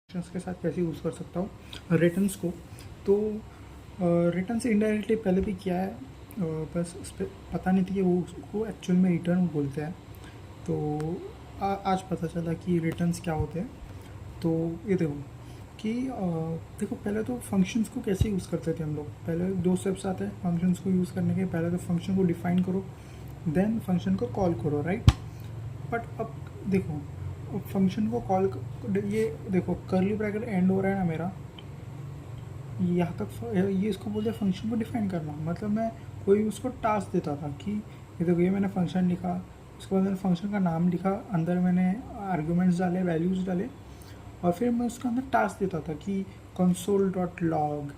Functions के साथ कैसे यूज़ कर सकता हूँ रिटर्न्स को। तो रिटर्न्स इनडायरेक्टली पहले भी किया है, बस उस पर पता नहीं थी कि वो उसको एक्चुअल में रिटर्न बोलते हैं। तो आज पता चला कि रिटर्न्स क्या होते हैं। तो ये देखो कि देखो पहले तो फंक्शंस को कैसे यूज़ करते थे हम लोग। पहले दो स्टेप्स आते हैं फंक्शंस को यूज़ करने के। पहले तो फंक्शन को डिफाइन करो, देन फंक्शन को कॉल करो, राइट। बट अब देखो फंक्शन को कॉल, ये देखो करली ब्रैकेट एंड हो रहा है ना मेरा, यहाँ तक ये इसको बोलते हैं फंक्शन को डिफाइन करना। मतलब मैं कोई उसको टास्क देता था कि ये देखो ये मैंने फंक्शन लिखा, उसके बाद मैंने फंक्शन का नाम लिखा, अंदर मैंने आर्ग्यूमेंट्स डाले, वैल्यूज़ डाले, और फिर मैं उसके अंदर टास्क देता था कि कंसोल डॉट लॉग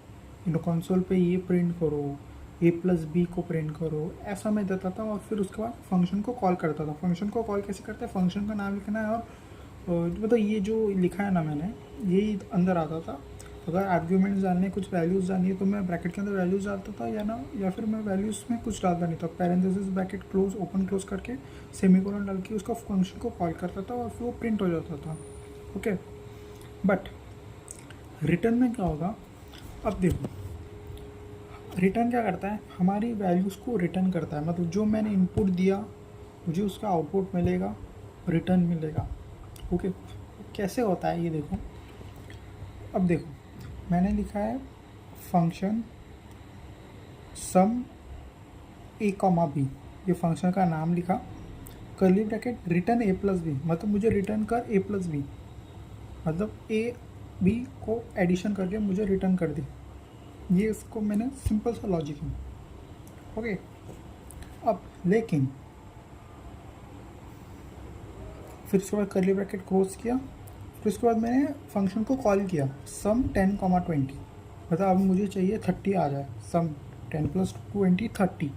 कंसोल पे ये प्रिंट करो, a+b को प्रिंट करो, ऐसा मैं देता था। और फिर उसके बाद फंक्शन को कॉल करता था। फंक्शन को कॉल कैसे करते हैं, फंक्शन का नाम लिखना है और मतलब ये जो लिखा है ना मैंने, यही अंदर आता था। अगर आर्ग्यूमेंट्स डालने, कुछ वैल्यूज़ डालनी है तो मैं ब्रैकेट के अंदर वैल्यूज़ डालता था, या फिर मैं वैल्यूज़ में कुछ डालता नहीं था। Parenthesis bracket close open close करके सेमीकोलन डाल के उसका फंक्शन को कॉल करता था और फिर वो प्रिंट हो जाता था। ओके, बट रिटर्न में क्या होगा, अब देखो रिटर्न क्या करता है, हमारी वैल्यूज़ को रिटर्न करता है। मतलब जो मैंने इनपुट दिया मुझे उसका आउटपुट मिलेगा, रिटर्न मिलेगा। ओके, कैसे होता है ये देखो। अब देखो मैंने लिखा है फंक्शन सम a,b, ये फंक्शन का नाम लिखा, कर्ली ब्रैकेट रिटर्न a+b, मतलब मुझे रिटर्न कर a+b, मतलब a b को एडिशन करके मुझे रिटर्न कर दी। ये इसको मैंने सिंपल सा लॉजिक है। ओके, अब लेकिन फिर उसके बाद कर्ली ब्रैकेट क्लोज किया, फिर उसके बाद मैंने फंक्शन को कॉल किया सम 10,20, मतलब अब मुझे चाहिए 30 आ जाए, सम 10 + 20 30।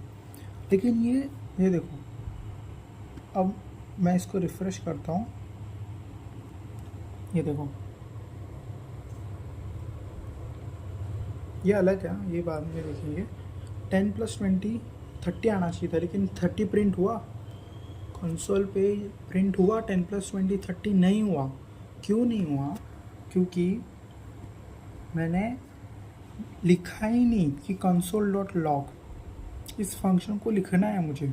लेकिन ये देखो, अब मैं इसको रिफ्रेश करता हूँ, ये देखो ये अलग है, ये बाद में देखेंगे। 10 + 20 30 आना चाहिए था, लेकिन 30 प्रिंट हुआ कंसोल पे, प्रिंट हुआ 10 + 20 30 नहीं हुआ। क्यों नहीं हुआ? क्योंकि मैंने लिखा ही नहीं कि कंसोल डॉट लॉग, इस फंक्शन को लिखना है मुझे।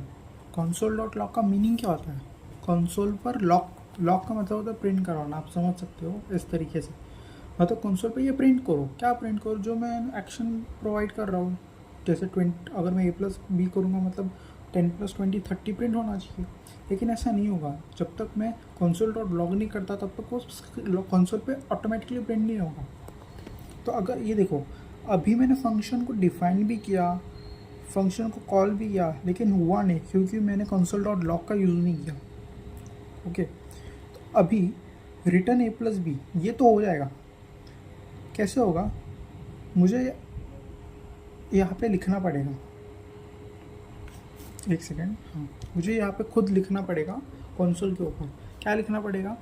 कंसोल डॉट लॉग का मीनिंग क्या होता है, कंसोल पर लॉग, लॉग का मतलब होता है प्रिंट करवाना, आप समझ सकते हो इस तरीके से। मतलब कंसोल पे ये प्रिंट करो, क्या प्रिंट करो, जो मैं एक्शन प्रोवाइड कर रहा हूँ। जैसे 20, अगर मैं a+b करूँगा मतलब 10 + 20 30 प्रिंट होना चाहिए। लेकिन ऐसा नहीं होगा, जब तक मैं कंसोल डॉट लॉग नहीं करता तब तक वो कंसोल पे ऑटोमेटिकली प्रिंट नहीं होगा। तो अगर ये देखो, अभी मैंने फंक्शन को डिफाइन भी किया, फंक्शन को कॉल भी किया, लेकिन हुआ नहीं क्योंकि मैंने कंसोल डॉट लॉग का यूज़ नहीं किया। ओके, तो अभी रिटर्न a+b ये तो हो जाएगा। कैसे होगा, मुझे यहाँ पे लिखना पड़ेगा, एक सेकेंड, हाँ मुझे यहाँ पे खुद लिखना पड़ेगा कंसोल के ऊपर। क्या लिखना पड़ेगा,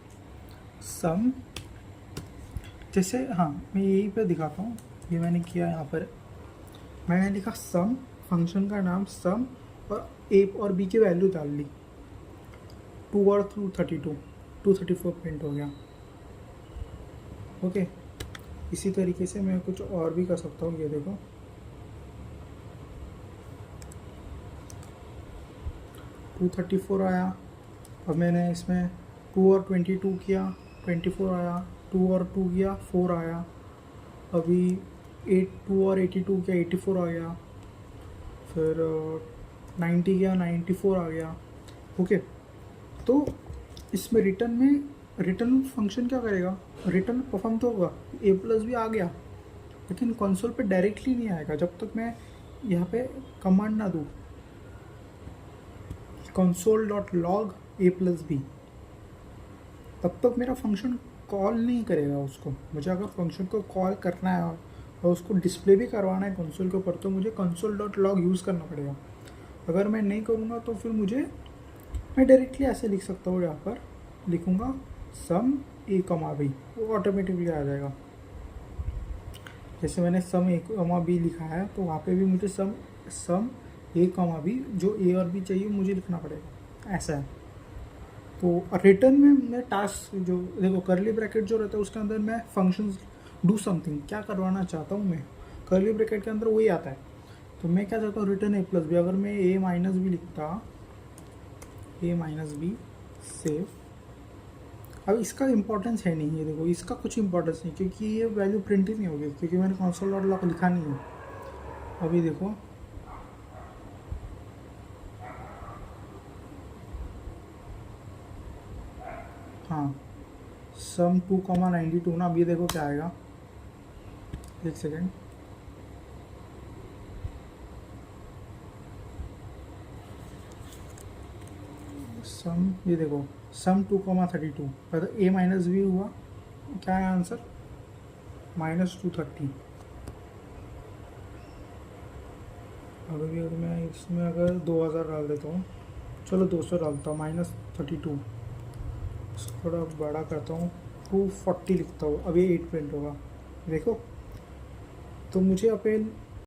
सम, जैसे हाँ मैं यहीं पे दिखाता हूँ, ये मैंने किया यहाँ पर। मैंने लिखा सम, फंक्शन का नाम सम, और a और b की वैल्यू डाल ली, 2 और 232, 234 प्रिंट हो गया। ओके, इसी तरीके से मैं कुछ और भी कर सकता हूँ। ये देखो 234 आया, अब मैंने इसमें 2 और 22 किया, 24 आया, 2 और 2 किया 4 आया, अभी 2 और 82 किया 84 आ गया, फिर 90 किया 94 आ गया। ओके, तो इसमें रिटर्न फंक्शन क्या करेगा, रिटर्न परफॉर्म तो होगा, a+b आ गया, लेकिन कंसोल पे डायरेक्टली नहीं आएगा जब तक मैं यहाँ पे कमांड ना दूँ कंसोल डॉट लॉग a+b, तब तक मेरा फंक्शन कॉल नहीं करेगा उसको। मुझे अगर फंक्शन को कॉल करना है और उसको डिस्प्ले भी करवाना है कंसोल के ऊपर, तो मुझे कंसोल डॉट लॉग यूज़ करना पड़ेगा। अगर मैं नहीं करूँगा तो फिर मैं डायरेक्टली ऐसे लिख सकता हूँ, यहाँ पर लिखूँगा सम a,b, वो ऑटोमेटिकली आ जाएगा। जैसे मैंने सम a,b लिखा है, तो वहाँ पे भी मुझे सम a,b, जो a और b चाहिए मुझे लिखना पड़ेगा, ऐसा है। तो रिटर्न में मैं टास्क जो देखो करली ब्रैकेट जो रहता है उसके अंदर मैं फंक्शंस डू समथिंग क्या करवाना चाहता हूँ मैं, करली ब्रैकेट के अंदर वही आता है। तो मैं क्या चाहता हूँ रिटर्न ए प्लस बी, अगर मैं ए माइनस बी लिखता, ए माइनस बी सेव। अब इसका इंपॉर्टेंस है नहीं, ये देखो इसका कुछ इंपॉर्टेंस नहीं क्योंकि ये वैल्यू प्रिंट ही नहीं होगी क्योंकि मैंने कंसोल डॉट लॉग लिखा नहीं है। अभी देखो हाँ सम 2,92 ना, अभी देखो क्या आएगा, एक सेकेंड। सम ये देखो सम 2,32 तो ए माइनस बी हुआ, क्या है आंसर -230। अभी अगर मैं इसमें अगर 2000 डाल देता हूँ, चलो 200 डालता हूँ, -32, इसको थोड़ा बड़ा करता हूँ, 240 लिखता हूँ, अभी 8 प्रिंट होगा देखो। तो मुझे अपने